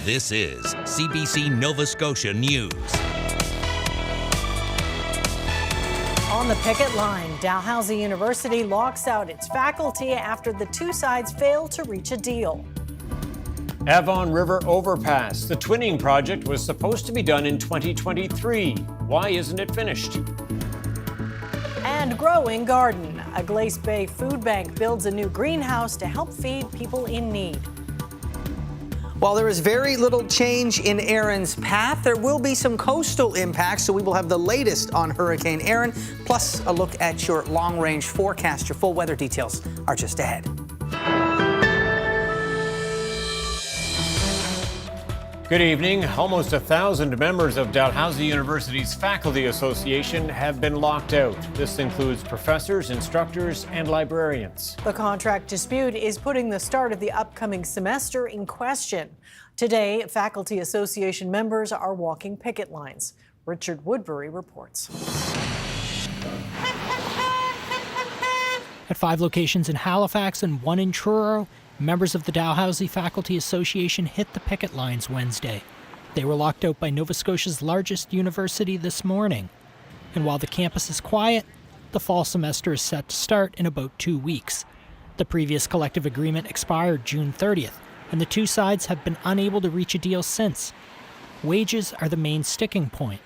This is CBC Nova Scotia News. On the picket line, Dalhousie University locks out its faculty after the two sides fail to reach a deal. Avon River Overpass. The twinning project was supposed to be done in 2023. Why isn't it finished? And growing garden. A Glace Bay food bank builds a new greenhouse to help feed people in need. While there is very little change in Erin's path, there will be some coastal impacts, so we will have the latest on Hurricane Erin, plus a look at your long-range forecast. Your full weather details are just ahead. Good evening. Almost 1,000 members of Dalhousie University's Faculty Association have been locked out. This includes professors, instructors, and librarians. The contract dispute is putting the start of the upcoming semester in question. Today, Faculty Association members are walking picket lines. Richard Woodbury reports. At 5 locations in Halifax and 1 in Truro, members of the Dalhousie Faculty Association hit the picket lines Wednesday. They were locked out by Nova Scotia's largest university this morning. And while the campus is quiet, the fall semester is set to start in about 2 weeks. The previous collective agreement expired June 30th, and the two sides have been unable to reach a deal since. Wages are the main sticking point.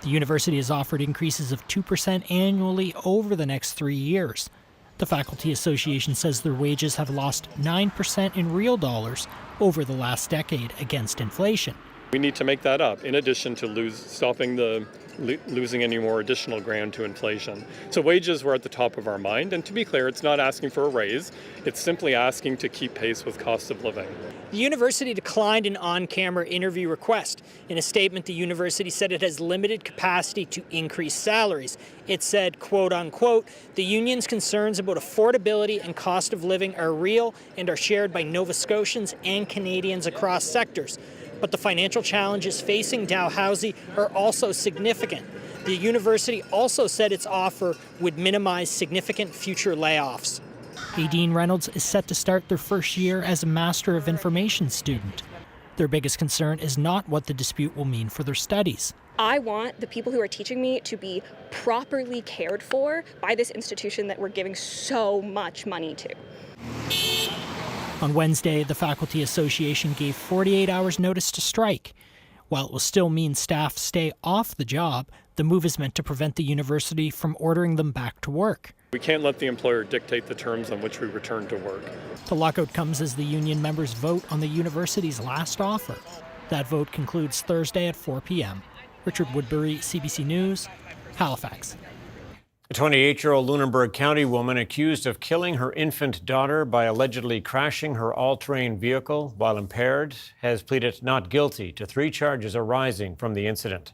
The university has offered increases of 2% annually over the next 3 years. The Faculty Association says their wages have lost 9% in real dollars over the last decade against inflation. We need to make that up, in addition to losing any more additional ground to inflation. So wages were at the top of our mind, and to be clear, it's not asking for a raise, it's simply asking to keep pace with cost of living. The university declined an on-camera interview request. In a statement, the university said it has limited capacity to increase salaries. It said, quote unquote, the union's concerns about affordability and cost of living are real and are shared by Nova Scotians and Canadians across sectors. But the financial challenges facing Dalhousie are also significant. The university also said its offer would minimize significant future layoffs. Aideen Reynolds is set to start their first year as a Master of Information student. Their biggest concern is not what the dispute will mean for their studies. I want the people who are teaching me to be properly cared for by this institution that we're giving so much money to. On Wednesday, the Faculty Association gave 48 hours notice to strike. While it will still mean staff stay off the job, the move is meant to prevent the university from ordering them back to work. We can't let the employer dictate the terms on which we return to work. The lockout comes as the union members vote on the university's last offer. That vote concludes Thursday at 4 p.m. Richard Woodbury, CBC News, Halifax. A 28-year-old Lunenburg County woman accused of killing her infant daughter by allegedly crashing her all-terrain vehicle while impaired has pleaded not guilty to 3 charges arising from the incident.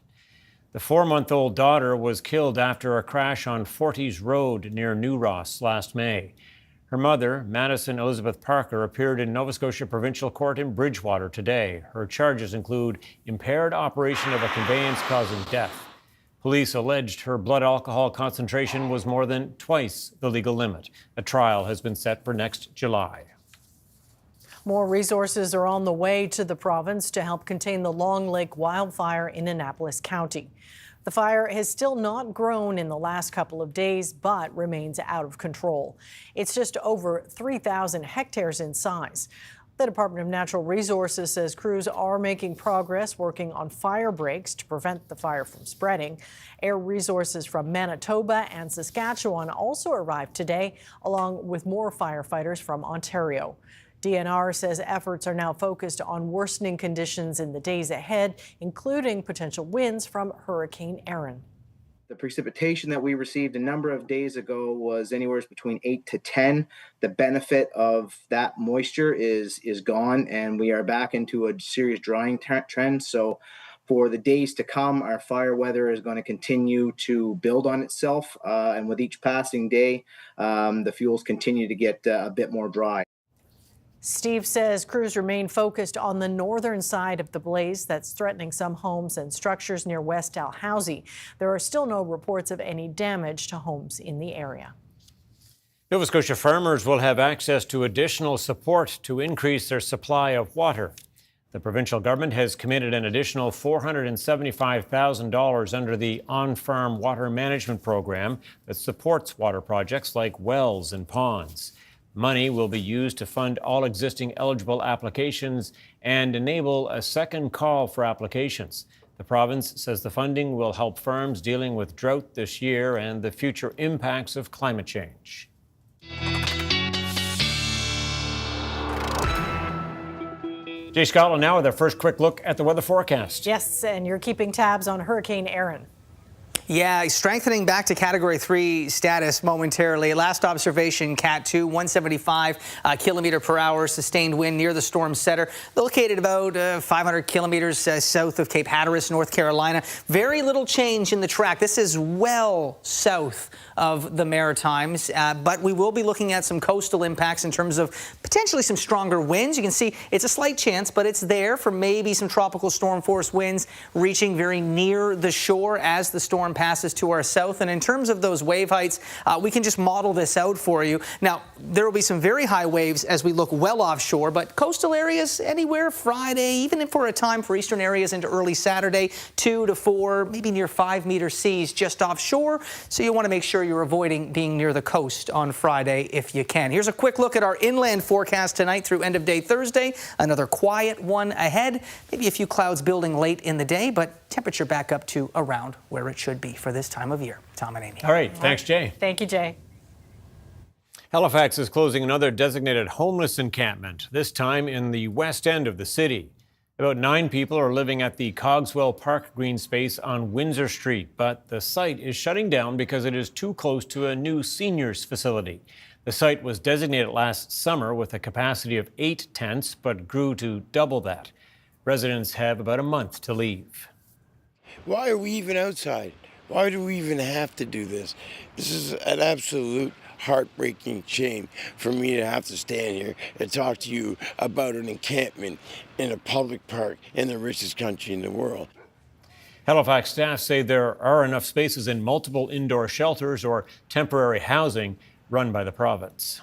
The 4-month-old daughter was killed after a crash on Forties Road near New Ross last May. Her mother, Madison Elizabeth Parker, appeared in Nova Scotia Provincial Court in Bridgewater today. Her charges include impaired operation of a conveyance causing death. Police alleged her blood alcohol concentration was more than twice the legal limit. A trial has been set for next July. More resources are on the way to the province to help contain the Long Lake wildfire in Annapolis County. The fire has still not grown in the last couple of days, but remains out of control. It's just over 3,000 hectares in size. The Department of Natural Resources says crews are making progress working on fire breaks to prevent the fire from spreading. Air resources from Manitoba and Saskatchewan also arrived today, along with more firefighters from Ontario. DNR says efforts are now focused on worsening conditions in the days ahead, including potential winds from Hurricane Erin. The precipitation that we received a number of days ago was anywhere between 8 to 10. The benefit of that moisture is gone, and we are back into a serious drying trend. So for the days to come, our fire weather is going to continue to build on itself. And with each passing day, the fuels continue to get a bit more dry. Steve says crews remain focused on the northern side of the blaze that's threatening some homes and structures near West Dalhousie. There are still no reports of any damage to homes in the area. Nova Scotia farmers will have access to additional support to increase their supply of water. The provincial government has committed an additional $475,000 under the on-farm water management program that supports water projects like wells and ponds. Money will be used to fund all existing eligible applications and enable a second call for applications. The province says the funding will help farms dealing with drought this year and the future impacts of climate change. Jay Scotland now with our first quick look at the weather forecast. Yes, and you're keeping tabs on Hurricane Erin. Yeah, strengthening back to Category 3 status momentarily. Last observation, Cat 2, 175 kilometer per hour sustained wind near the storm center, located about 500 kilometers south of Cape Hatteras, North Carolina. Very little change in the track. This is well south of the Maritimes, but we will be looking at some coastal impacts in terms of potentially some stronger winds. You can see it's a slight chance, but it's there for maybe some tropical storm force winds reaching very near the shore as the storm passes to our south. And in terms of those wave heights, we can just model this out for you. Now, there will be some very high waves as we look well offshore, but coastal areas anywhere Friday, even for a time for eastern areas into early Saturday, 2 to 4, maybe near 5-meter seas just offshore. So you want to make sure you're avoiding being near the coast on Friday if you can. Here's a quick look at our inland forecast tonight through end of day Thursday. Another quiet one ahead. Maybe a few clouds building late in the day, but temperature back up to around where it should be for this time of year. Tom and Amy. All right. Thanks, Jay. Thank you, Jay. Halifax is closing another designated homeless encampment, this time in the west end of the city. About 9 people are living at the Cogswell Park green space on Windsor Street, but the site is shutting down because it is too close to a new seniors facility. The site was designated last summer with a capacity of 8 tents, but grew to double that. Residents have about a month to leave. Why are we even outside? Why do we even have to do this? This is an absolute heartbreaking shame for me to have to stand here and talk to you about an encampment in a public park in the richest country in the world. Halifax staff say there are enough spaces in multiple indoor shelters or temporary housing run by the province.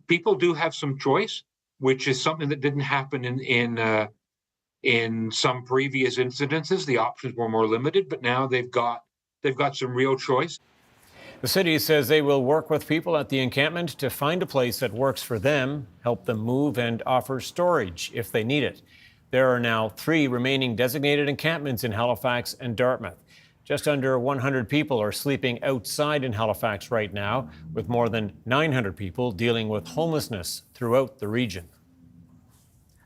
People do have some choice, which is something that didn't happen in some previous incidences. The options were more limited, but now they've got some real choice. The city says they will work with people at the encampment to find a place that works for them, help them move, and offer storage if they need it. There are now 3 remaining designated encampments in Halifax and Dartmouth. Just under 100 people are sleeping outside in Halifax right now, with more than 900 people dealing with homelessness throughout the region.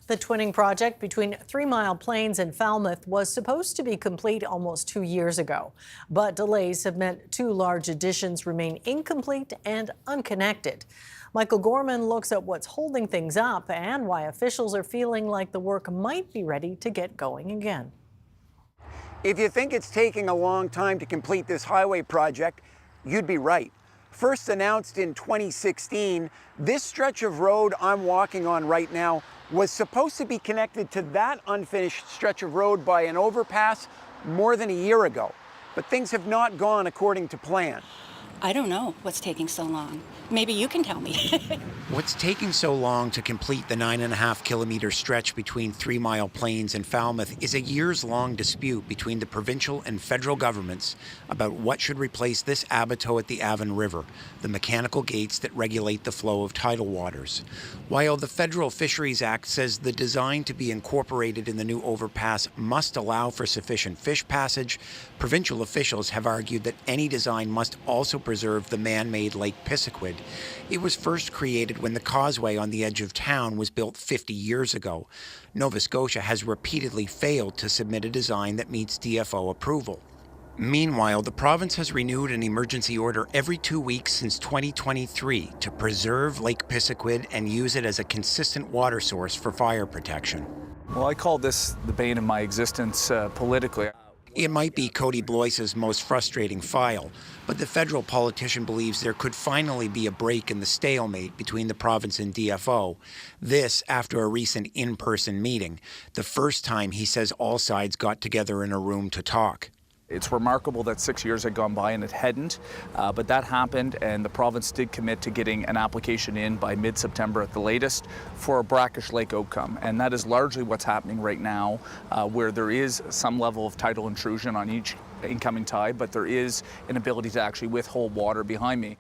The twinning project between 3 Mile Plains and Falmouth was supposed to be complete almost 2 years ago, but delays have meant 2 large additions remain incomplete and unconnected. Michael Gorman looks at what's holding things up and why officials are feeling like the work might be ready to get going again. If you think it's taking a long time to complete this highway project, you'd be right. First announced in 2016, this stretch of road I'm walking on right now was supposed to be connected to that unfinished stretch of road by an overpass more than a year ago. But things have not gone according to plan. I don't know what's taking so long. Maybe you can tell me. What's taking so long to complete the 9.5-kilometer stretch between 3 Mile Plains and Falmouth is a years-long dispute between the provincial and federal governments about what should replace this abattoir at the Avon River, the mechanical gates that regulate the flow of tidal waters. While the Federal Fisheries Act says the design to be incorporated in the new overpass must allow for sufficient fish passage, provincial officials have argued that any design must also preserve the man-made Lake Pisiquid. It was first created when the causeway on the edge of town was built 50 years ago. Nova Scotia has repeatedly failed to submit a design that meets DFO approval. Meanwhile, the province has renewed an emergency order every 2 weeks since 2023 to preserve Lake Pisiquid and use it as a consistent water source for fire protection. Well, I call this the bane of my existence politically. It might be Cody Blois's most frustrating file, but the federal politician believes there could finally be a break in the stalemate between the province and DFO. This after a recent in-person meeting, the first time he says all sides got together in a room to talk. It's remarkable that 6 years had gone by and it hadn't, but that happened, and the province did commit to getting an application in by mid-September at the latest for a brackish lake outcome. And that is largely what's happening right now, where there is some level of tidal intrusion on each incoming tide, but there is an ability to actually withhold water behind me.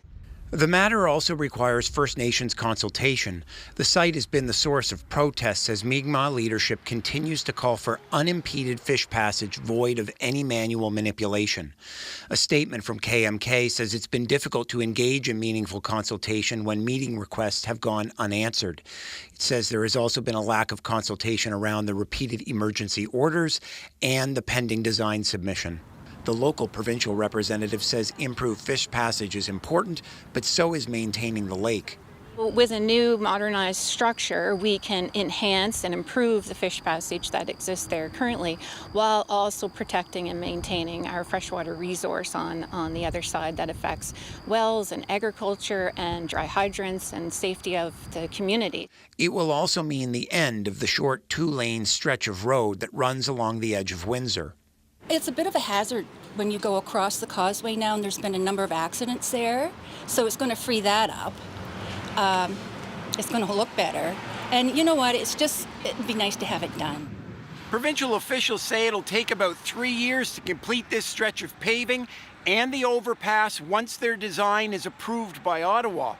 The matter also requires First Nations consultation. The site has been the source of protests as Mi'kmaq leadership continues to call for unimpeded fish passage void of any manual manipulation. A statement from KMK says it's been difficult to engage in meaningful consultation when meeting requests have gone unanswered. It says there has also been a lack of consultation around the repeated emergency orders and the pending design submission. The local provincial representative says improved fish passage is important, but so is maintaining the lake. With a new modernized structure, we can enhance and improve the fish passage that exists there currently, while also protecting and maintaining our freshwater resource on the other side that affects wells and agriculture and dry hydrants and safety of the community. It will also mean the end of the short 2-lane stretch of road that runs along the edge of Windsor. It's a bit of a hazard when you go across the causeway now, and there's been a number of accidents there, so it's going to free that up. It's going to look better, and you know what, it'd be nice to have it done. Provincial officials say it'll take about 3 years to complete this stretch of paving and the overpass once their design is approved by Ottawa.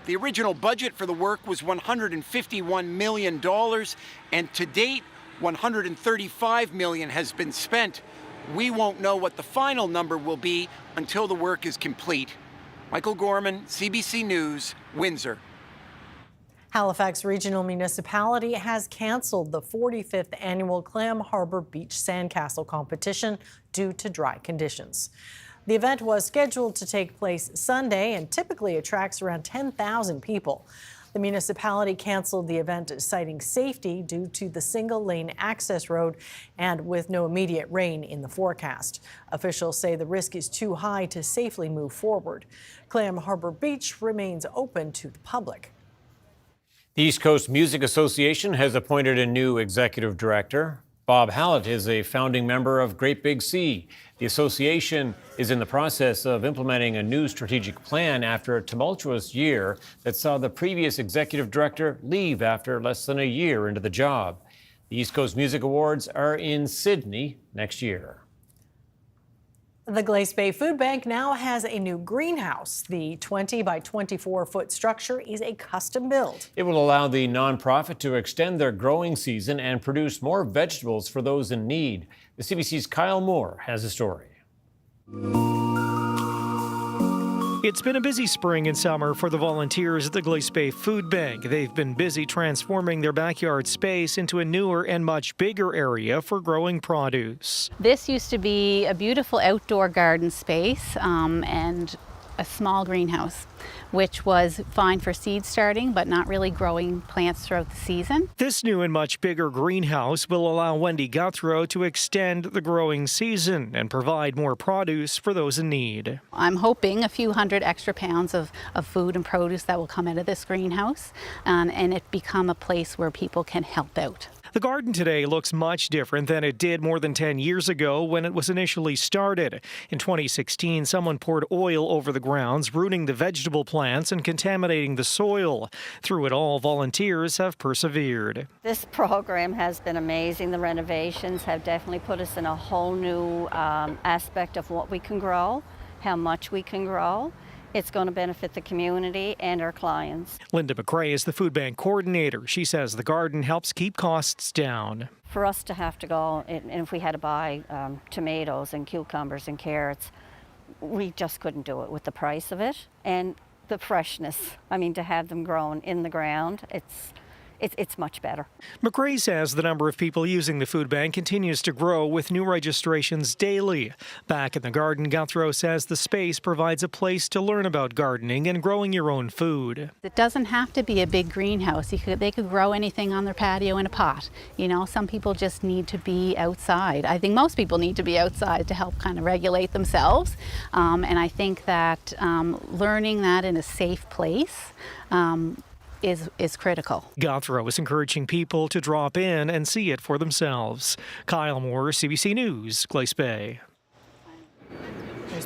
The original budget for the work was $151 million, and to date, $135 million has been spent. We won't know what the final number will be until the work is complete. Michael Gorman, CBC News, Windsor. Halifax Regional Municipality has canceled the 45th annual Clam Harbour Beach Sandcastle competition due to dry conditions. The event was scheduled to take place Sunday and typically attracts around 10,000 people. The municipality canceled the event, citing safety due to the single-lane access road and with no immediate rain in the forecast. Officials say the risk is too high to safely move forward. Clam Harbour Beach remains open to the public. The East Coast Music Association has appointed a new executive director. Bob Hallett is a founding member of Great Big Sea. The association is in the process of implementing a new strategic plan after a tumultuous year that saw the previous executive director leave after less than a year into the job. The East Coast Music Awards are in Sydney next year. The Glace Bay Food Bank now has a new greenhouse. The 20 by 24 foot structure is a custom build. It will allow the nonprofit to extend their growing season and produce more vegetables for those in need. The CBC's Kyle Moore has a story. It's been a busy spring and summer for the volunteers at the Glace Bay Food Bank. They've been busy transforming their backyard space into a newer and much bigger area for growing produce. This used to be a beautiful outdoor garden space and a small greenhouse, which was fine for seed starting, but not really growing plants throughout the season. This new and much bigger greenhouse will allow Wendy Guthrow to extend the growing season and provide more produce for those in need. I'm hoping a few hundred extra pounds of food and produce that will come out of this greenhouse and it become a place where people can help out. The garden today looks much different than it did more than 10 years ago when it was initially started. In 2016, someone poured oil over the grounds, ruining the vegetable plants and contaminating the soil. Through it all, volunteers have persevered. This program has been amazing. The renovations have definitely put us in a whole new aspect of what we can grow, how much we can grow. It's going to benefit the community and our clients. Linda McRae is the food bank coordinator. She says the garden helps keep costs down. For us to have to go, and if we had to buy tomatoes and cucumbers and carrots, we just couldn't do it with the price of it and the freshness. I mean, to have them grown in the ground, it's much better. McRae says the number of people using the food bank continues to grow with new registrations daily. Back in the garden, Guthrow says the space provides a place to learn about gardening and growing your own food. It doesn't have to be a big greenhouse. They could grow anything on their patio in a pot. You know, some people just need to be outside. I think most people need to be outside to help kind of regulate themselves. And I think that learning that in a safe place is critical. Guthrow is encouraging people to drop in and see it for themselves. Kyle Moore, CBC News, Glace Bay.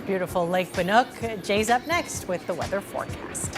beautiful Lake Bannock. Jay's up next with the weather forecast.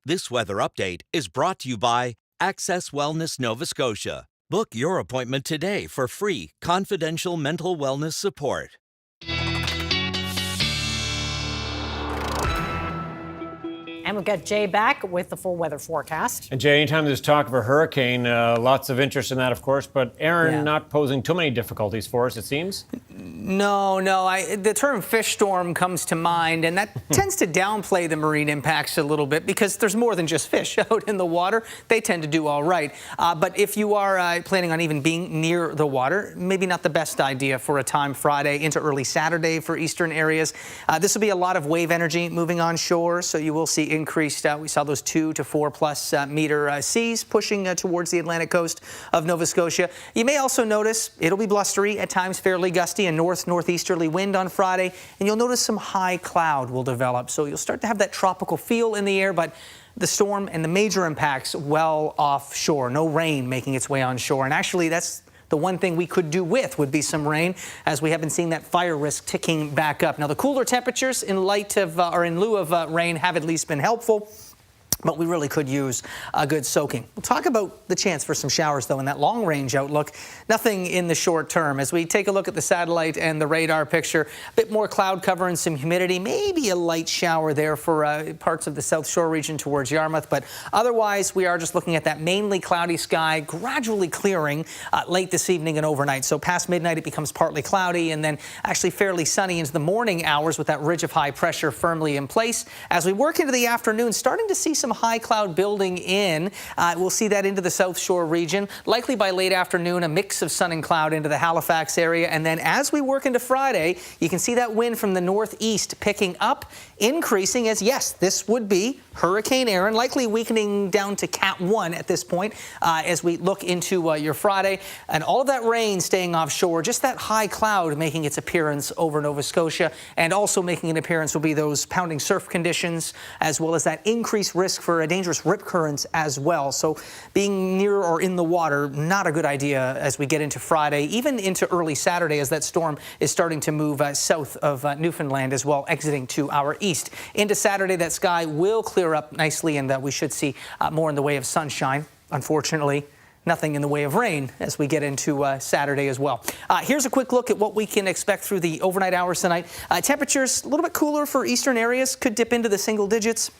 This weather update is brought to you by Access Wellness Nova Scotia. Book your appointment today for free, confidential mental wellness support. And we've got Jay back with the full weather forecast. And Jay, anytime there's talk of a hurricane, lots of interest in that, of course, but Erin not posing too many difficulties for us, it seems. No. The term fish storm comes to mind, and that tends to downplay the marine impacts a little bit because there's more than just fish out in the water. They tend to do all right. But if you are planning on even being near the water, maybe not the best idea for a time Friday into early Saturday for eastern areas. This will be a lot of wave energy moving on shore, so you will see increased, we saw those 2 to 4+ meter seas pushing towards the Atlantic coast of Nova Scotia. You may also notice it'll be blustery, at times fairly gusty, and northeasterly wind on Friday, and you'll notice some high cloud will develop. So you'll start to have that tropical feel in the air, but the storm and the major impacts well offshore. No rain making its way on shore, and actually that's the one thing we could do with would be some rain, as we have been seeing that fire risk ticking back up. Now, the cooler temperatures in lieu of rain have at least been helpful. but we really could use a good soaking. We'll talk about the chance for some showers, though, in that long-range outlook. Nothing in the short term. As we take a look at the satellite and the radar picture, a bit more cloud cover and some humidity, maybe a light shower there for parts of the South Shore region towards Yarmouth, but otherwise we are just looking at that mainly cloudy sky gradually clearing late this evening and overnight. So past midnight it becomes partly cloudy and then actually fairly sunny into the morning hours with that ridge of high pressure firmly in place. As we work into the afternoon, starting to see some high cloud building in. We'll see that into the South Shore region. Likely by late afternoon, a mix of sun and cloud into the Halifax area. And then as we work into Friday, you can see that wind from the northeast picking up, increasing as, yes, this would be Hurricane Erin, likely weakening down to Cat 1 at this point as we look into your Friday. And all of that rain staying offshore, just that high cloud making its appearance over Nova Scotia. And also making an appearance will be those pounding surf conditions, as well as that increased risk for a dangerous rip currents as well. So being near or in the water, not a good idea as we get into Friday, even into early Saturday as that storm is starting to move south of Newfoundland as well, exiting to our east. Into Saturday, that sky will clear up nicely and we should see more in the way of sunshine. Unfortunately, nothing in the way of rain as we get into Saturday as well. Here's a quick look at what we can expect through the overnight hours tonight. Temperatures a little bit cooler for eastern areas, could dip into the single digits.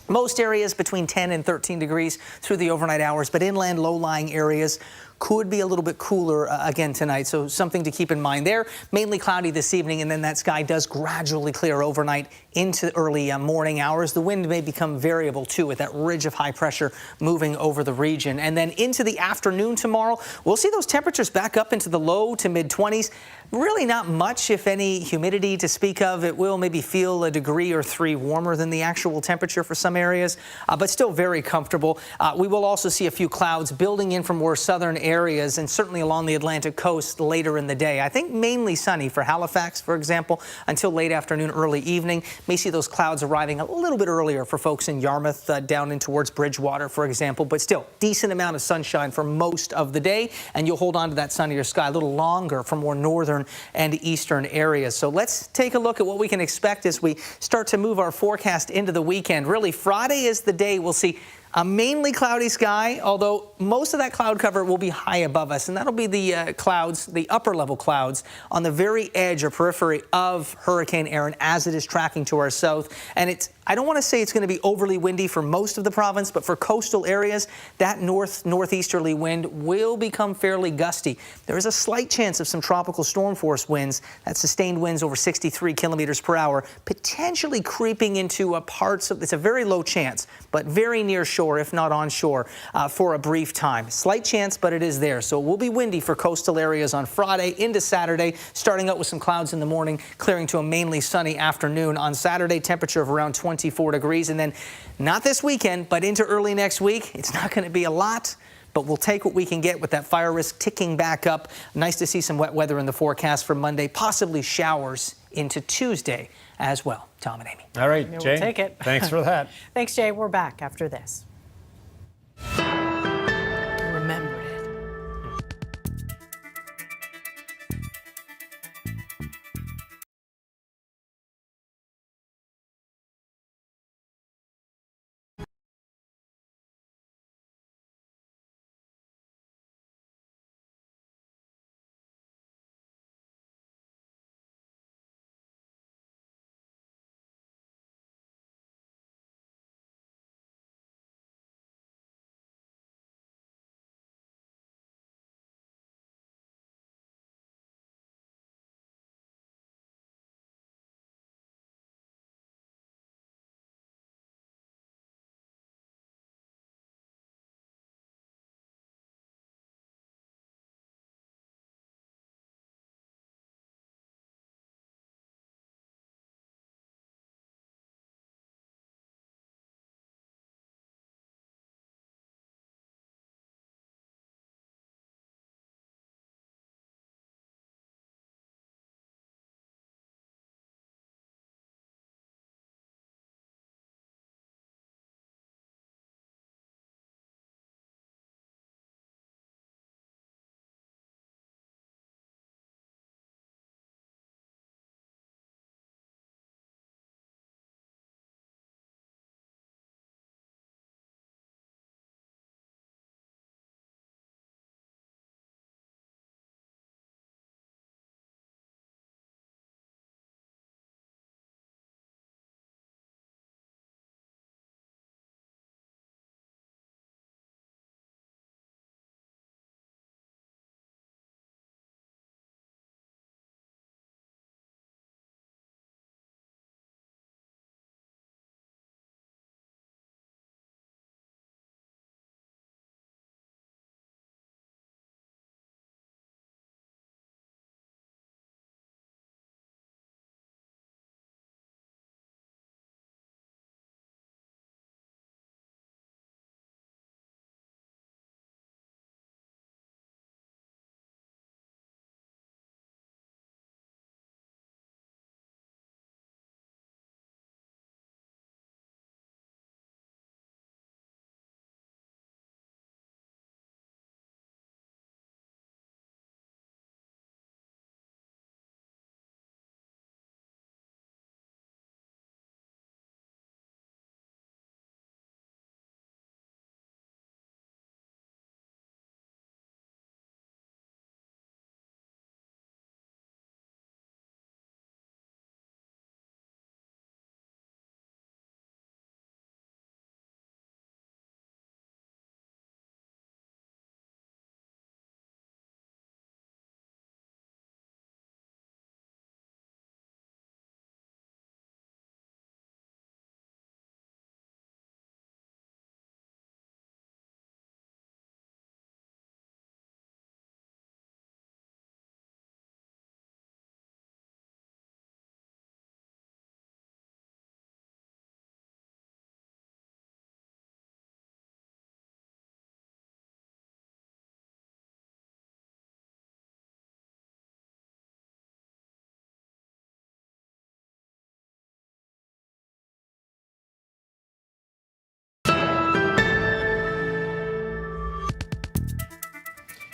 Most areas between 10 and 13 degrees through the overnight hours, but inland low-lying areas could be a little bit cooler again tonight, so something to keep in mind there. Mainly cloudy this evening, and then that sky does gradually clear overnight into early morning hours. The wind may become variable too with that ridge of high pressure moving over the region. And then into the afternoon tomorrow, we'll see those temperatures back up into the low to mid 20s. Really not much, if any, humidity to speak of. It will maybe feel a degree or 3 warmer than the actual temperature for some areas, but still very comfortable. We will also see a few clouds building in from more southern areas and certainly along the Atlantic coast later in the day. I think mainly sunny for Halifax, for example, until late afternoon, early evening. May see those clouds arriving a little bit earlier for folks in Yarmouth, down in towards Bridgewater, for example, but still decent amount of sunshine for most of the day, and you'll hold on to that sunnier sky a little longer for more northern and eastern areas. So let's take a look at what we can expect as we start to move our forecast into the weekend. Really, Friday is the day we'll see a mainly cloudy sky, although most of that cloud cover will be high above us, and that'll be the clouds, the upper level clouds on the very edge or periphery of Hurricane Erin as it is tracking to our south. And I don't want to say it's going to be overly windy for most of the province, but for coastal areas, that northeasterly wind will become fairly gusty. There is a slight chance of some tropical storm force winds, that sustained winds over 63 kilometers per hour, potentially creeping into parts of, it's a very low chance, but very near shore, if not onshore, for a brief time. Slight chance, but it is there. So it will be windy for coastal areas on Friday into Saturday, starting out with some clouds in the morning, clearing to a mainly sunny afternoon. On Saturday, temperature of around 24 degrees, and then not this weekend, but into early next week. It's not going to be a lot, but we'll take what we can get with that fire risk ticking back up. Nice to see some wet weather in the forecast for Monday, possibly showers into Tuesday as well. Tom and Amy. All right, Jay. We'll take it. Thanks for that. Thanks, Jay. We're back after this.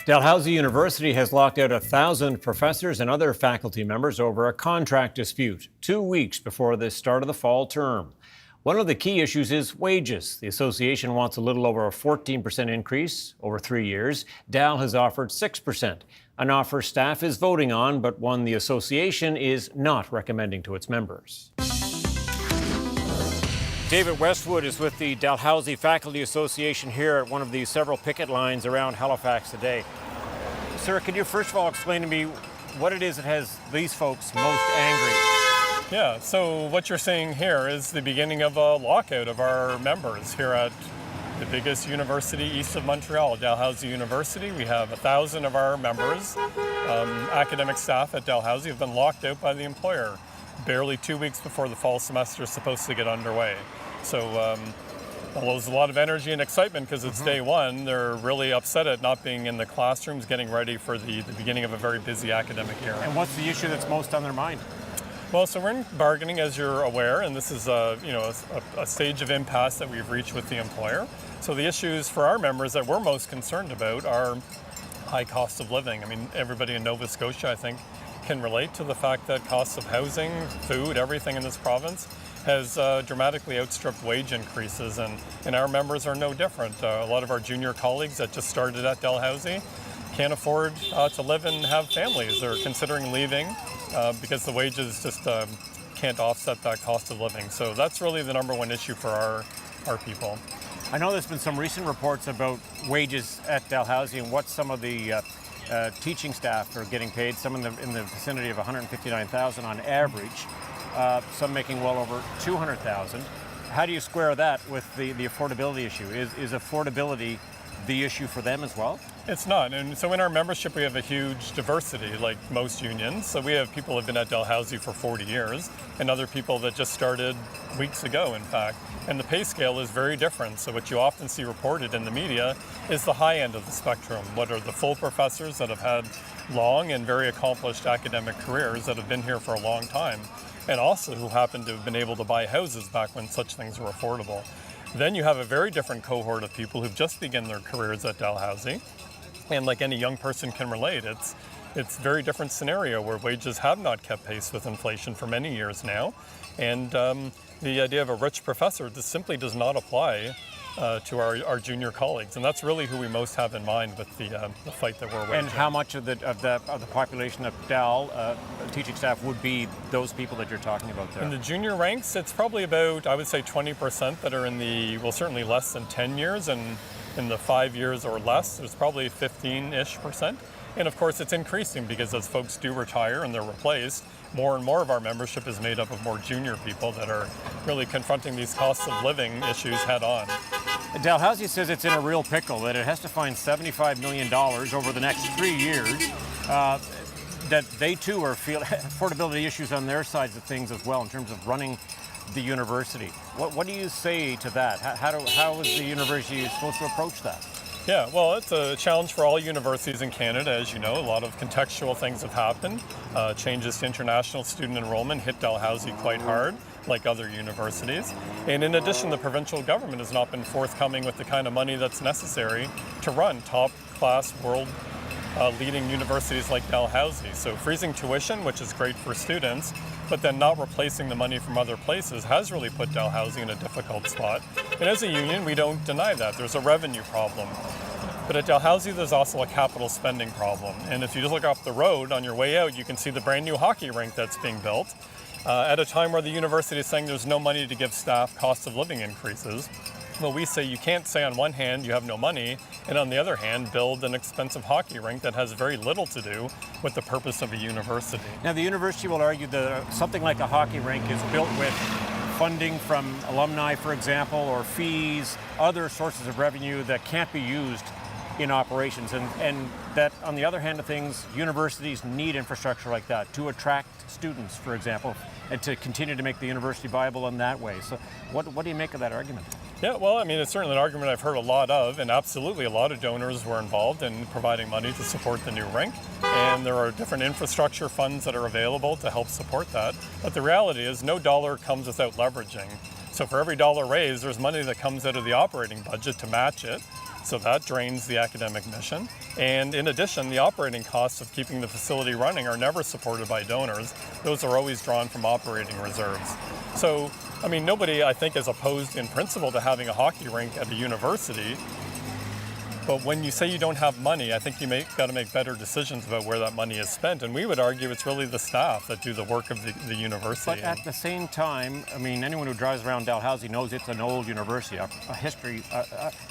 Dalhousie University has locked out 1,000 professors and other faculty members over a contract dispute 2 weeks before the start of the fall term. One of the key issues is wages. The association wants a little over a 14% increase over 3 years. Dal has offered 6%, an offer staff is voting on, but one the association is not recommending to its members. David Westwood is with the Dalhousie Faculty Association here at one of the several picket lines around Halifax today. Sir, could you first of all explain to me what it is that has these folks most angry? Yeah, so what you're seeing here is the beginning of a lockout of our members here at the biggest university east of Montreal, Dalhousie University. We have 1,000 of our members, academic staff at Dalhousie, have been locked out by the employer barely 2 weeks before the fall semester is supposed to get underway. So although there's a lot of energy and excitement because it's day one, they're really upset at not being in the classrooms getting ready for the beginning of a very busy academic year. And what's the issue that's most on their mind? Well, so we're in bargaining, as you're aware, and this is a stage of impasse that we've reached with the employer. So the issues for our members that we're most concerned about are high cost of living. I mean, everybody in Nova Scotia, I think, can relate to the fact that costs of housing, food, everything in this province has dramatically outstripped wage increases, and our members are no different. A lot of our junior colleagues that just started at Dalhousie can't afford to live and have families. They're considering leaving because the wages just can't offset that cost of living. So that's really the number one issue for our people. I know there's been some recent reports about wages at Dalhousie and what some of the teaching staff are getting paid, some in the vicinity of $159,000 on average, some making well over $200,000. How do you square that with the affordability issue? Is affordability the issue for them as well? It's not. And so in our membership, we have a huge diversity, like most unions. So we have people who have been at Dalhousie for 40 years and other people that just started weeks ago, in fact. And the pay scale is very different. So what you often see reported in the media is the high end of the spectrum. What are the full professors that have had long and very accomplished academic careers that have been here for a long time, and also who happen to have been able to buy houses back when such things were affordable. Then you have a very different cohort of people who've just begun their careers at Dalhousie. And like any young person can relate, it's a very different scenario where wages have not kept pace with inflation for many years now. And the idea of a rich professor just simply does not apply to our junior colleagues. And that's really who we most have in mind with the fight that we're waging. And how much of the population of Dal teaching staff would be those people that you're talking about there? In the junior ranks, it's probably about, I would say, 20% that are in the, well, certainly less than 10 years, and in the 5 years or less, there's probably 15-ish%. And of course, it's increasing because as folks do retire and they're replaced, more and more of our membership is made up of more junior people that are really confronting these costs of living issues head on. Dalhousie says it's in a real pickle, that it has to find $75 million over the next 3 years, that they too are feeling affordability issues on their sides of things as well in terms of running the university. What do you say to that? How is the university supposed to approach that? Yeah, well, it's a challenge for all universities in Canada. As you know, a lot of contextual things have happened. Changes to international student enrollment hit Dalhousie quite hard, like other universities. And in addition, the provincial government has not been forthcoming with the kind of money that's necessary to run top-class world leading universities like Dalhousie. So freezing tuition, which is great for students, but then not replacing the money from other places has really put Dalhousie in a difficult spot. And as a union, we don't deny that. There's a revenue problem. But at Dalhousie, there's also a capital spending problem. And if you just look off the road on your way out, you can see the brand new hockey rink that's being built at a time where the university is saying there's no money to give staff cost of living increases. Well, we say you can't say on one hand you have no money, and on the other hand build an expensive hockey rink that has very little to do with the purpose of a university. Now, the university will argue that something like a hockey rink is built with funding from alumni, for example, or fees, other sources of revenue that can't be used in operations, and that on the other hand of things, universities need infrastructure like that to attract students, for example, and to continue to make the university viable in that way. So what do you make of that argument? Yeah, well, I mean, it's certainly an argument I've heard a lot of, and absolutely a lot of donors were involved in providing money to support the new rink, and there are different infrastructure funds that are available to help support that. But the reality is no dollar comes without leveraging. So for every dollar raised, there's money that comes out of the operating budget to match it. So that drains the academic mission. And in addition, the operating costs of keeping the facility running are never supported by donors. Those are always drawn from operating reserves. So, I mean, nobody, I think, is opposed in principle to having a hockey rink at a university. But when you say you don't have money, I think you got to make better decisions about where that money is spent. And we would argue it's really the staff that do the work of the university. But at the same time, I mean, anyone who drives around Dalhousie knows it's an old university, a history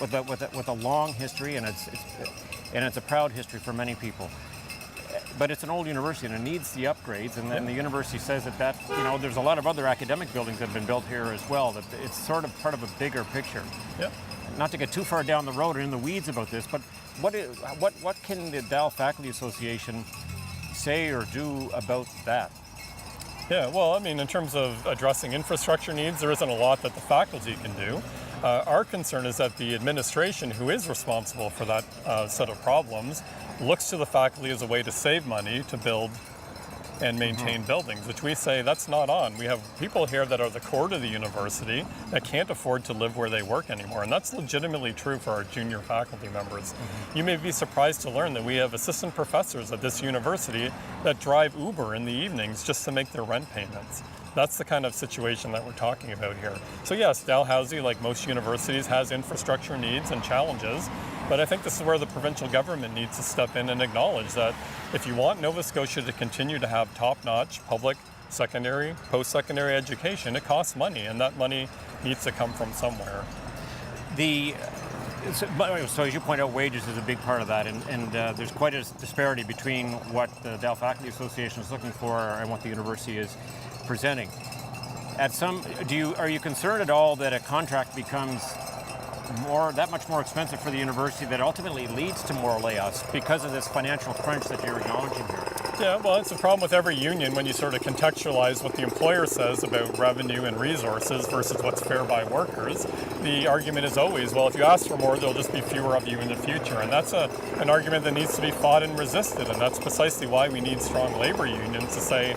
with a long history, and it's a proud history for many people. But it's an old university and it needs the upgrades. And then the university says that there's a lot of other academic buildings that have been built here as well. That it's sort of part of a bigger picture. Yeah. Not to get too far down the road or in the weeds about this, but what can the Dal Faculty Association say or do about that? Yeah, well, I mean, in terms of addressing infrastructure needs, there isn't a lot that the faculty can do. Our concern is that the administration, who is responsible for that set of problems, looks to the faculty as a way to save money to build and maintain buildings, which we say that's not on. We have people here that are the core to the university that can't afford to live where they work anymore, and that's legitimately true for our junior faculty members. You may be surprised to learn that we have assistant professors at this university that drive Uber in the evenings just to make their rent payments. That's the kind of situation that we're talking about here. So yes, Dalhousie, like most universities, has infrastructure needs and challenges, but I think this is where the provincial government needs to step in and acknowledge that if you want Nova Scotia to continue to have top-notch public secondary, post-secondary education, it costs money, and that money needs to come from somewhere. So as you point out, wages is a big part of that, and there's quite a disparity between what the Dal Faculty Association is looking for and what the university is presenting. Are you concerned at all that a contract becomes that much more expensive for the university that ultimately leads to more layoffs because of this financial crunch that you're acknowledging here? Yeah, well, it's a problem with every union when you sort of contextualize what the employer says about revenue and resources versus what's fair by workers. The argument is always, well, if you ask for more, there'll just be fewer of you in the future. And that's an argument that needs to be fought and resisted. And that's precisely why we need strong labor unions to say,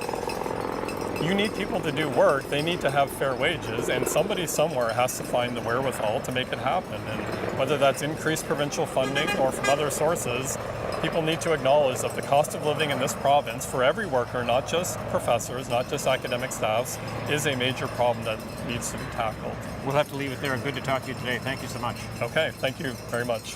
you need people to do work, they need to have fair wages, and somebody somewhere has to find the wherewithal to make it happen. And whether that's increased provincial funding or from other sources, people need to acknowledge that the cost of living in this province for every worker, not just professors, not just academic staffs, is a major problem that needs to be tackled. We'll have to leave it there. Good to talk to you today. Thank you so much. Okay, thank you very much.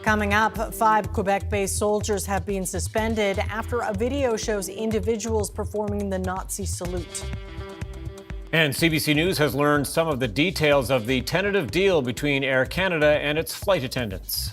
Coming up, 5 Quebec-based soldiers have been suspended after a video shows individuals performing the Nazi salute. And CBC News has learned some of the details of the tentative deal between Air Canada and its flight attendants.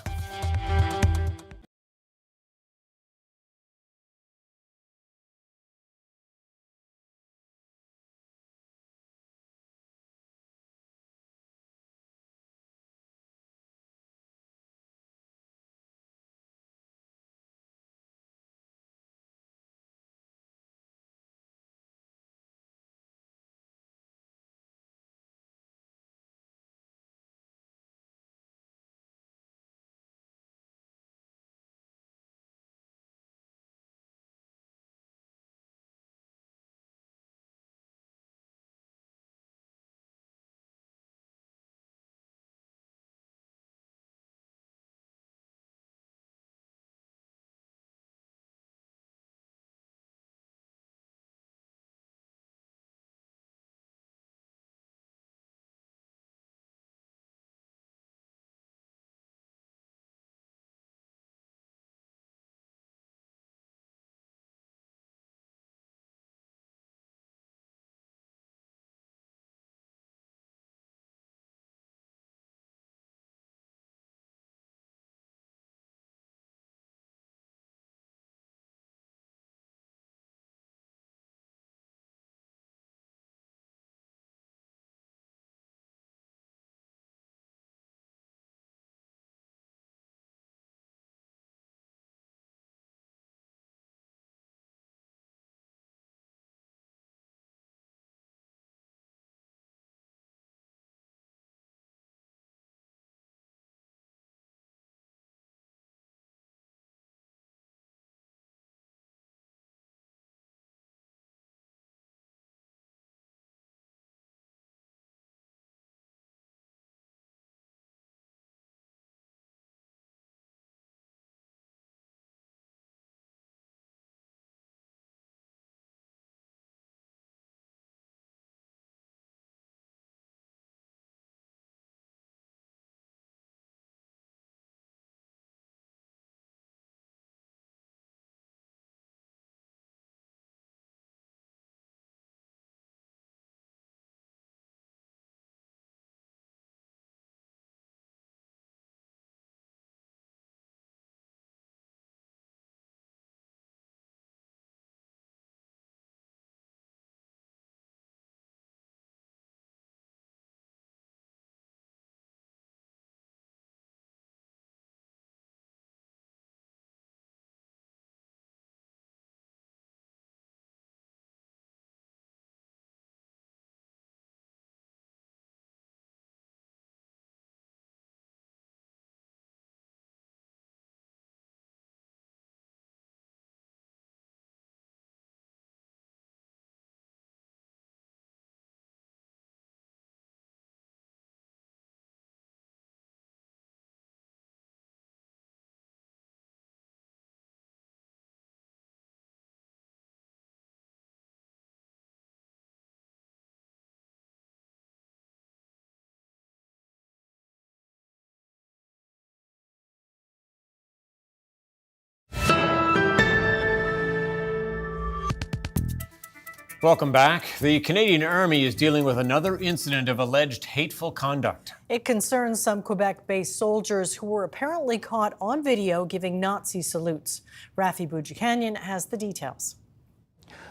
Welcome back. The Canadian Army is dealing with another incident of alleged hateful conduct. It concerns some Quebec-based soldiers who were apparently caught on video giving Nazi salutes. Rafi Boudjikanian has the details.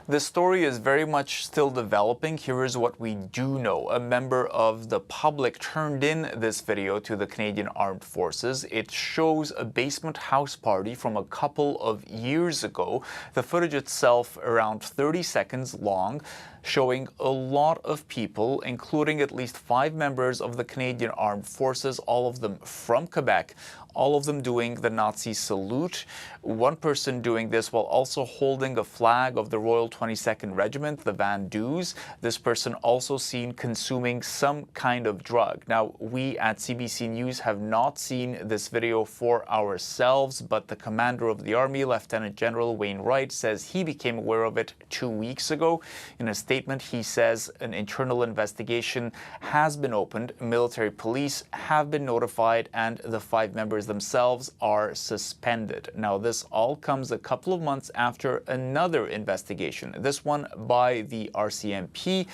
The story is very much still developing. Here is what we do know. A member of the public turned in this video to the Canadian Armed Forces. It shows a basement house party from a couple of years ago. The footage itself around 30 seconds long, showing a lot of people, including at least 5 members of the Canadian Armed Forces, all of them from Quebec, all of them doing the Nazi salute. One person doing this while also holding a flag of the Royal 22nd Regiment, the Vendus. This person also seen consuming some kind of drug. Now, we at CBC News have not seen this video for ourselves, but the commander of the Army, Lieutenant General Wayne Wright, says he became aware of it 2 weeks ago. In a statement, he says an internal investigation has been opened, military police have been notified, and the 5 members themselves are suspended. Now, this all comes a couple of months after another investigation, this one by the RCMP,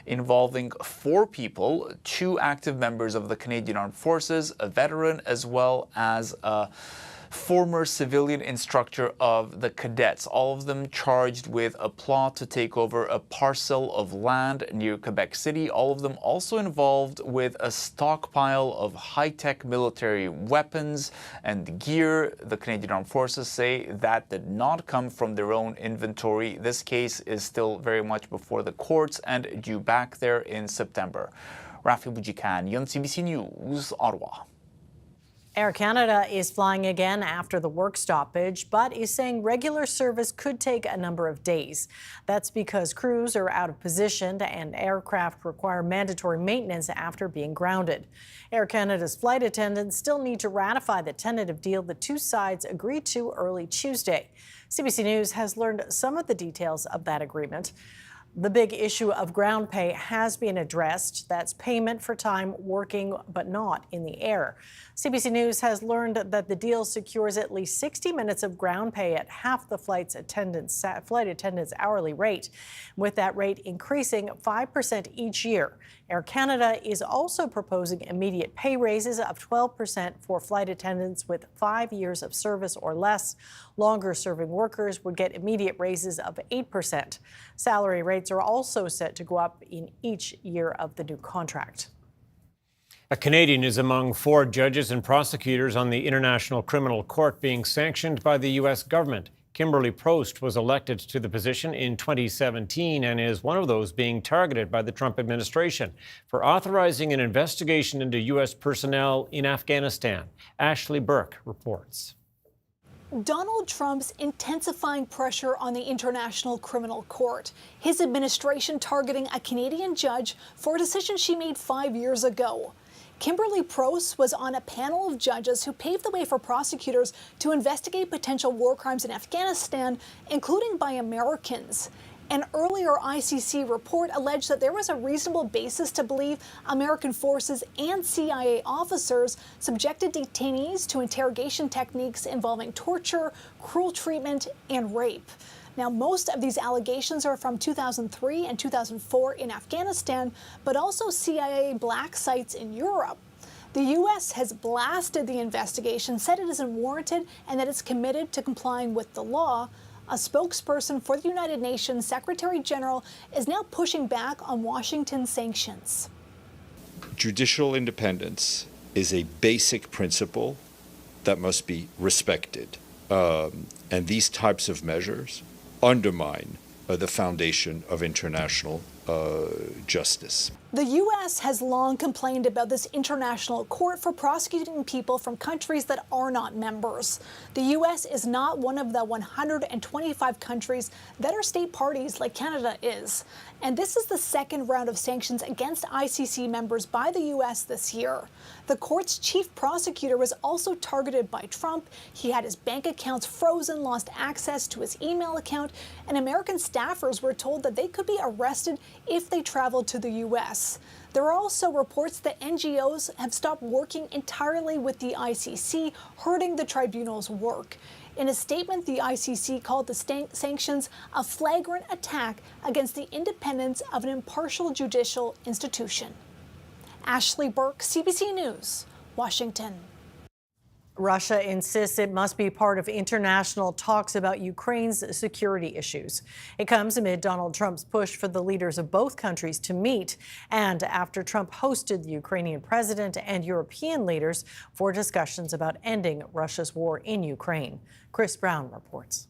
involving 4 people, 2 active members of the Canadian Armed Forces, a veteran, as well as a former civilian instructor of the cadets, all of them charged with a plot to take over a parcel of land near Quebec City, all of them also involved with a stockpile of high-tech military weapons and gear. The Canadian Armed Forces say that did not come from their own inventory. This case is still very much before the courts and due back there in September. Rafi Boudjikanian, CBC News, Ottawa. Air Canada is flying again after the work stoppage, but is saying regular service could take a number of days. That's because crews are out of position and aircraft require mandatory maintenance after being grounded. Air Canada's flight attendants still need to ratify the tentative deal the 2 sides agreed to early Tuesday. CBC News has learned some of the details of that agreement. The big issue of ground pay has been addressed. That's payment for time working but not in the air. CBC News has learned that the deal secures at least 60 minutes of ground pay at half the flight attendant's hourly rate, with that rate increasing 5% each year. Air Canada is also proposing immediate pay raises of 12% for flight attendants with 5 years of service or less. Longer-serving workers would get immediate raises of 8%. Salary rates are also set to go up in each year of the new contract. A Canadian is among 4 judges and prosecutors on the International Criminal Court being sanctioned by the U.S. government. Kimberly Prost was elected to the position in 2017 and is one of those being targeted by the Trump administration for authorizing an investigation into U.S. personnel in Afghanistan. Ashley Burke reports. Donald Trump's intensifying pressure on the International Criminal Court. His administration targeting a Canadian judge for a decision she made 5 years ago. Kimberly Prost was on a panel of judges who paved the way for prosecutors to investigate potential war crimes in Afghanistan, including by Americans. An earlier ICC report alleged that there was a reasonable basis to believe American forces and CIA officers subjected detainees to interrogation techniques involving torture, cruel treatment, and rape. Now, most of these allegations are from 2003 and 2004 in Afghanistan, but also CIA black sites in Europe. The U.S. has blasted the investigation, said it isn't warranted, and that it's committed to complying with the law. A spokesperson for the United Nations Secretary General is now pushing back on Washington's sanctions. Judicial independence is a basic principle that must be respected. And these types of measures undermine the foundation of international justice. The U.S. has long complained about this international court for prosecuting people from countries that are not members. The U.S. is not one of the 125 countries that are state parties like Canada is. And this is the second round of sanctions against ICC members by the U.S. this year. The court's chief prosecutor was also targeted by Trump. He had his bank accounts frozen, lost access to his email account, and American staffers were told that they could be arrested if they traveled to the U.S. There are also reports that NGOs have stopped working entirely with the ICC, hurting the tribunal's work. In a statement, the ICC called the sanctions a flagrant attack against the independence of an impartial judicial institution. Ashley Burke, CBC News, Washington. Russia insists it must be part of international talks about Ukraine's security issues. It comes amid Donald Trump's push for the leaders of both countries to meet, and after Trump hosted the Ukrainian president and European leaders for discussions about ending Russia's war in Ukraine. Chris Brown reports.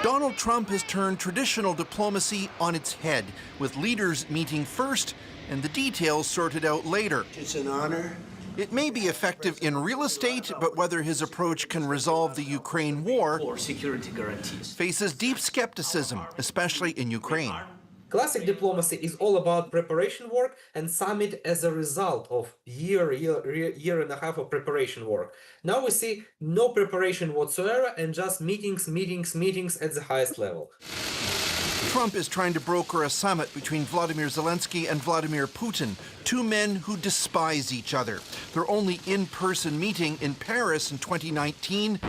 Donald Trump has turned traditional diplomacy on its head, with leaders meeting first and the details sorted out later. It's an honor. It may be effective in real estate, but whether his approach can resolve the Ukraine war For security guarantees. faces deep skepticism, especially in Ukraine. Classic diplomacy is all about preparation work, and summit as a result of year and a half of preparation work. Now we see no preparation whatsoever and just meetings at the highest level. Trump is trying to broker a summit between Vladimir Zelensky and Vladimir Putin, two men who despise each other. Their only in-person meeting in Paris in 2019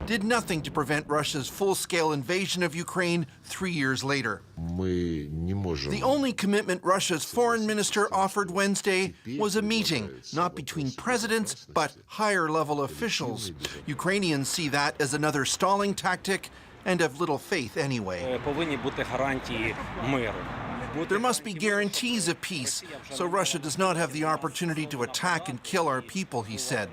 did nothing to prevent Russia's full-scale invasion of Ukraine 3 years later. The only commitment Russia's foreign minister offered Wednesday was a meeting, not between presidents, but higher-level officials. Ukrainians see that as another stalling tactic and have little faith anyway. There must be guarantees of peace, so Russia does not have the opportunity to attack and kill our people, he said.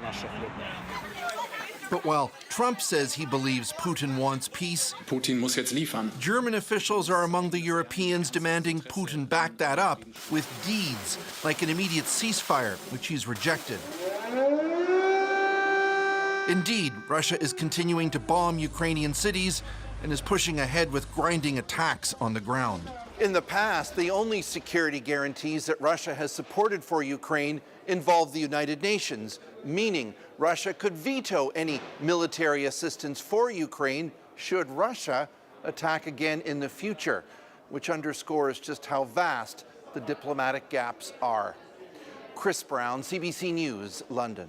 But while Trump says he believes Putin wants peace, Putin muss jetzt liefern. German officials are among the Europeans demanding Putin back that up with deeds, like an immediate ceasefire, which he's rejected. Indeed, Russia is continuing to bomb Ukrainian cities and is pushing ahead with grinding attacks on the ground. In the past, the only security guarantees that Russia has supported for Ukraine involve the United Nations, meaning Russia could veto any military assistance for Ukraine should Russia attack again in the future, which underscores just how vast the diplomatic gaps are. Chris Brown, CBC News, London.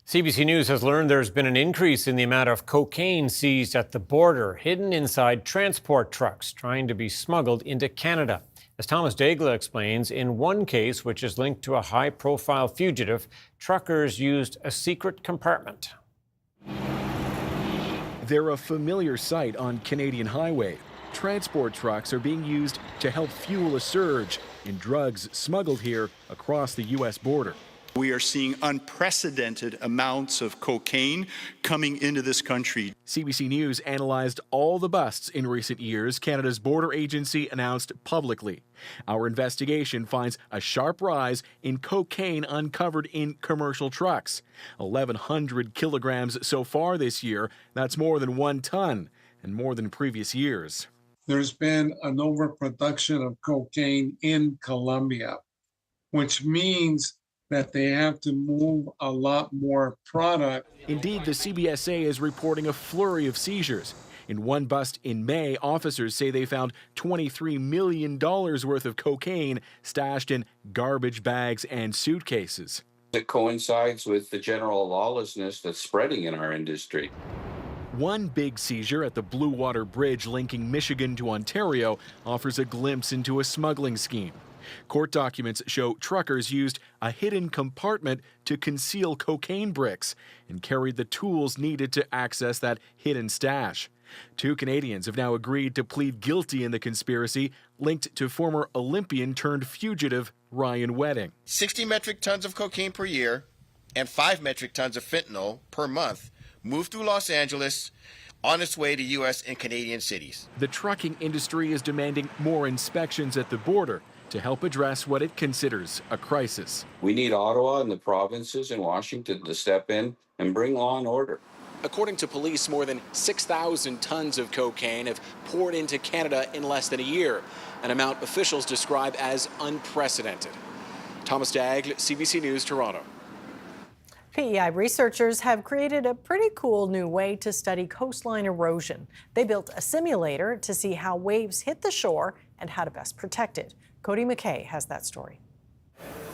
CBC News has learned there's been an increase in the amount of cocaine seized at the border, hidden inside transport trucks trying to be smuggled into Canada. As Thomas Daigle explains, in one case, which is linked to a high-profile fugitive, truckers used a secret compartment. They're a familiar sight on Canadian highway. Transport trucks are being used to help fuel a surge in drugs smuggled here across the U.S. border. We are seeing unprecedented amounts of cocaine coming into this country. CBC News analyzed all the busts in recent years, Canada's border agency announced publicly. Our investigation finds a sharp rise in cocaine uncovered in commercial trucks. 1,100 kilograms so far this year. That's more than 1 ton and more than previous years. There's been an overproduction of cocaine in Colombia, which means that they have to move a lot more product. Indeed, the CBSA is reporting a flurry of seizures. In one bust in May, officers say they found $23 million worth of cocaine stashed in garbage bags and suitcases. It coincides with the general lawlessness that's spreading in our industry. One big seizure at the Blue Water Bridge linking Michigan to Ontario offers a glimpse into a smuggling scheme. Court documents show truckers used a hidden compartment to conceal cocaine bricks and carried the tools needed to access that hidden stash. 2 Canadians have now agreed to plead guilty in the conspiracy linked to former Olympian turned fugitive Ryan Snoddon. 60 metric tons of cocaine per year and 5 metric tons of fentanyl per month moved through Los Angeles on its way to U.S. and Canadian cities. The trucking industry is demanding more inspections at the border to help address what it considers a crisis. We need Ottawa and the provinces in Washington to step in and bring law and order. According to police, more than 6,000 tons of cocaine have poured into Canada in less than a year, an amount officials describe as unprecedented. Thomas Daigle, CBC News, Toronto. PEI researchers have created a pretty cool new way to study coastline erosion. They built a simulator to see how waves hit the shore and how to best protect it. Cody McKay has that story.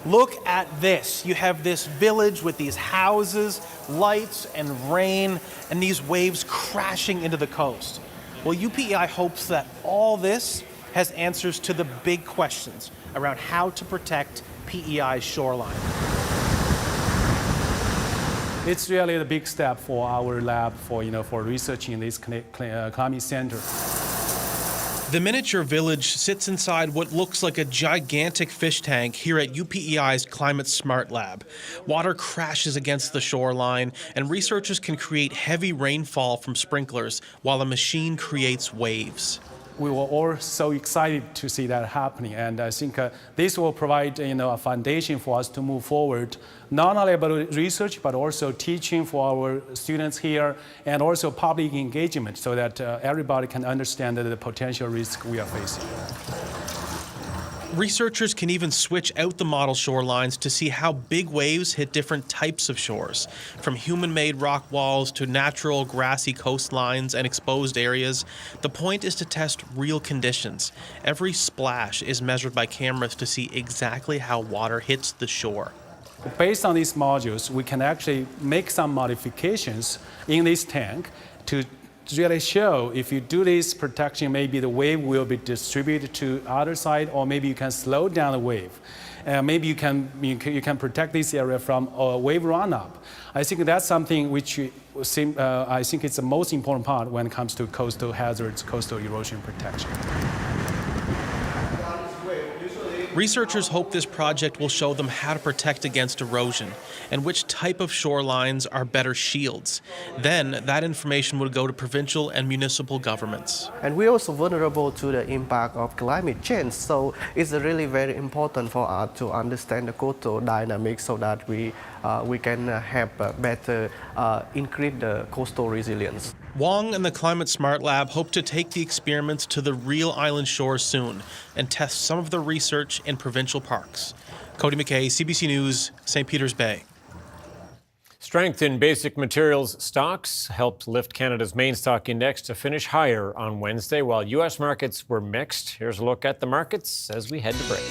Look at this. You have this village with these houses, lights, and rain, and these waves crashing into the coast. Well, UPEI hopes that all this has answers to the big questions around how to protect PEI's shoreline. It's really a big step for our lab for researching in this climate center. The miniature village sits inside what looks like a gigantic fish tank here at UPEI's Climate Smart Lab. Water crashes against the shoreline, and researchers can create heavy rainfall from sprinklers while a machine creates waves. We were all so excited to see that happening, and I think this will provide a foundation for us to move forward, not only about research but also teaching for our students here, and also public engagement, so that everybody can understand the potential risk we are facing. Researchers can even switch out the model shorelines to see how big waves hit different types of shores, from human-made rock walls to natural grassy coastlines and exposed areas. The point is to test real conditions. Every splash is measured by cameras to see exactly how water hits the shore. Based on these modules, we can actually make some modifications in this tank to really show if you do this protection, maybe the wave will be distributed to other side, or maybe you can slow down the wave. Maybe you can protect this area from a wave run-up. I think that's something which I think it's the most important part when it comes to coastal hazards, coastal erosion protection. Researchers hope this project will show them how to protect against erosion and which type of shorelines are better shields. Then that information would go to provincial and municipal governments. And we're also vulnerable to the impact of climate change, so it's really very important for us to understand the coastal dynamics so that we can have better increase the coastal resilience. Wong and the Climate Smart Lab hope to take the experiments to the real island shores soon and test some of the research in provincial parks. Cody McKay, CBC News, St. Peters Bay. Strength in basic materials stocks helped lift Canada's main stock index to finish higher on Wednesday, while U.S. markets were mixed. Here's a look at the markets as we head to break.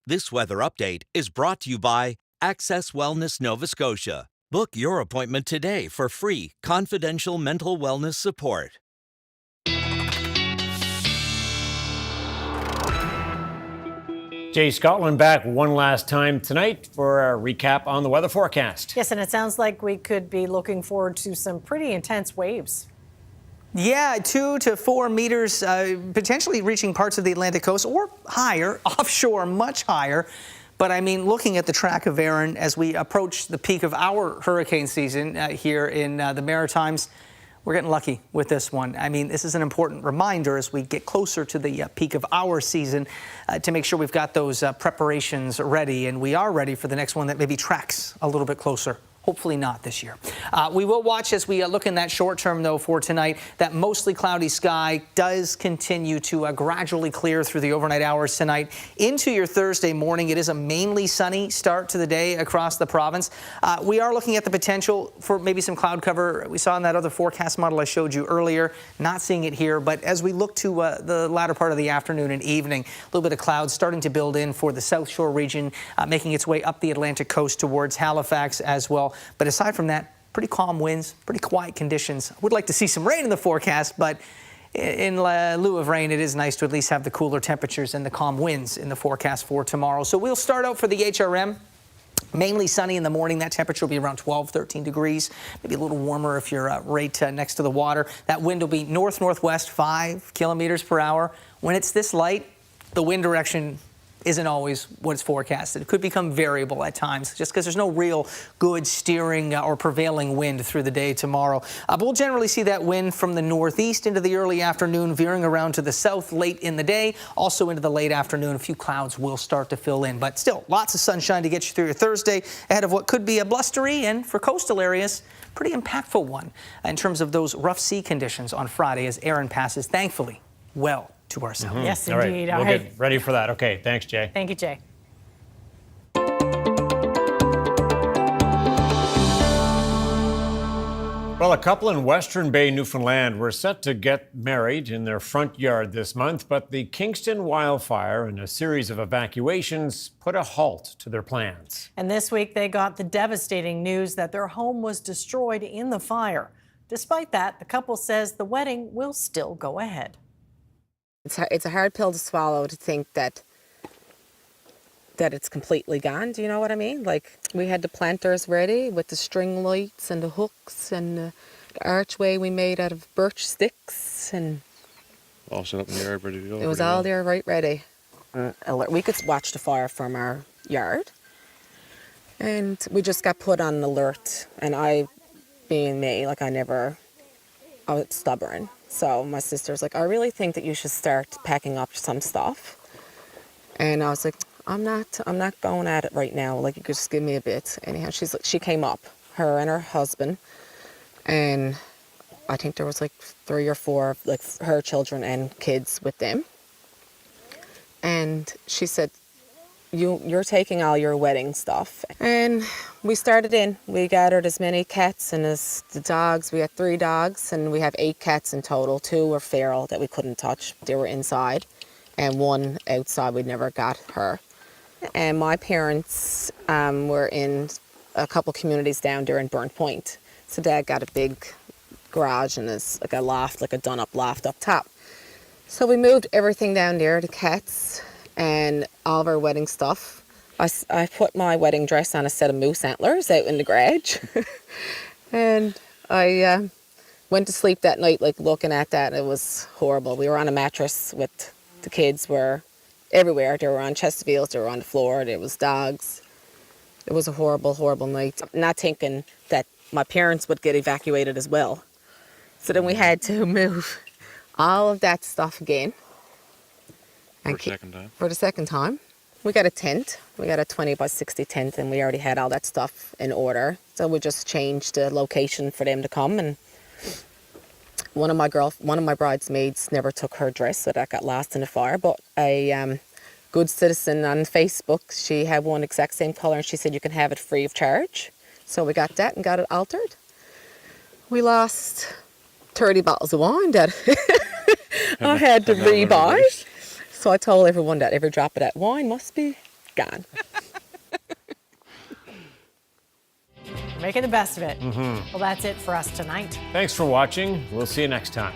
This weather update is brought to you by Access Wellness Nova Scotia. Book your appointment today for free, confidential mental wellness support. Jay, Scotland back one last time tonight for a recap on the weather forecast. Yes, and it sounds like we could be looking forward to some pretty intense waves. Yeah, 2 to 4 meters, potentially reaching parts of the Atlantic coast or higher, offshore, much higher. But I mean, looking at the track of Erin as we approach the peak of our hurricane season here in the Maritimes, we're getting lucky with this one. I mean, this is an important reminder as we get closer to the peak of our season to make sure we've got those preparations ready. And we are ready for the next one that maybe tracks a little bit closer. Hopefully not this year. We will watch as we look in that short term, though, for tonight. That mostly cloudy sky does continue to gradually clear through the overnight hours tonight. Into your Thursday morning, it is a mainly sunny start to the day across the province. We are looking at the potential for maybe some cloud cover. We saw in that other forecast model I showed you earlier. Not seeing it here, but as we look to the latter part of the afternoon and evening, a little bit of clouds starting to build in for the South Shore region, making its way up the Atlantic coast towards Halifax as well. But aside from that, pretty calm winds, pretty quiet conditions. I would like to see some rain in the forecast, but in lieu of rain, it is nice to at least have the cooler temperatures and the calm winds in the forecast for tomorrow. So we'll start out for the HRM. Mainly sunny in the morning. That temperature will be around 12, 13 degrees, maybe a little warmer if you're right next to the water. That wind will be north-northwest, 5 kilometers per hour. When it's this light, the wind direction isn't always what's forecasted. It could become variable at times just because there's no real good steering or prevailing wind through the day tomorrow. But we'll generally see that wind from the northeast into the early afternoon, veering around to the south late in the day, also into the late afternoon. A few clouds will start to fill in, but still lots of sunshine to get you through your Thursday ahead of what could be a blustery and, for coastal areas, pretty impactful one in terms of those rough sea conditions on Friday as Erin passes, thankfully, well to our south. Yes, All right. indeed. We'll get ready for that. Okay, thanks, Jay. Thank you, Jay. Well, a couple in Western Bay, Newfoundland were set to get married in their front yard this month, but the Kingston wildfire and a series of evacuations put a halt to their plans. And this week they got the devastating news that their home was destroyed in the fire. Despite that, the couple says the wedding will still go ahead. It's a hard pill to swallow to think that it's completely gone. Do you know what I mean? Like, we had the planters ready with the string lights and the hooks and the archway we made out of birch sticks, and all set up in the yard, ready to go. It was all there, right, ready. We could watch the fire from our yard, and we just got put on an alert. And I, being me, like I was stubborn. So my sister's like, I really think that you should start packing up some stuff. And I was like, I'm not going at it right now. Like, you could just give me a bit. Anyhow, she came up, her and her husband, and I think there was like 3 or 4, like her children and kids with them. And she said, you're taking all your wedding stuff. And we started in. We gathered as many cats and as the dogs. We had 3 dogs, and we have 8 cats in total. 2 were feral that we couldn't touch. They were inside, and 1 outside. We never got her. And my parents were in a couple communities down there in Burnt Point. So Dad got a big garage and is like a loft, like a done-up loft up top. So we moved everything down there, the cats and all of our wedding stuff. I put my wedding dress on a set of moose antlers out in the garage. And I went to sleep that night, like looking at that. It was horrible. We were on a mattress with the kids, were everywhere. They were on Chesterfields, they were on the floor, there was dogs. It was a horrible, horrible night. Not thinking that my parents would get evacuated as well. So then we had to move all of that stuff again. For the second time? For the second time. We got a tent. We got a 20 by 60 tent, and we already had all that stuff in order. So we just changed the location for them to come. And one of my bridesmaids never took her dress, so that got lost in the fire. But a good citizen on Facebook, she had one exact same color, and she said you can have it free of charge. So we got that and got it altered. We lost 30 bottles of wine that I had to rebuy. So I told everyone that every drop of that wine must be gone. Making the best of it. Well, that's it for us tonight. Thanks for watching. We'll see you next time.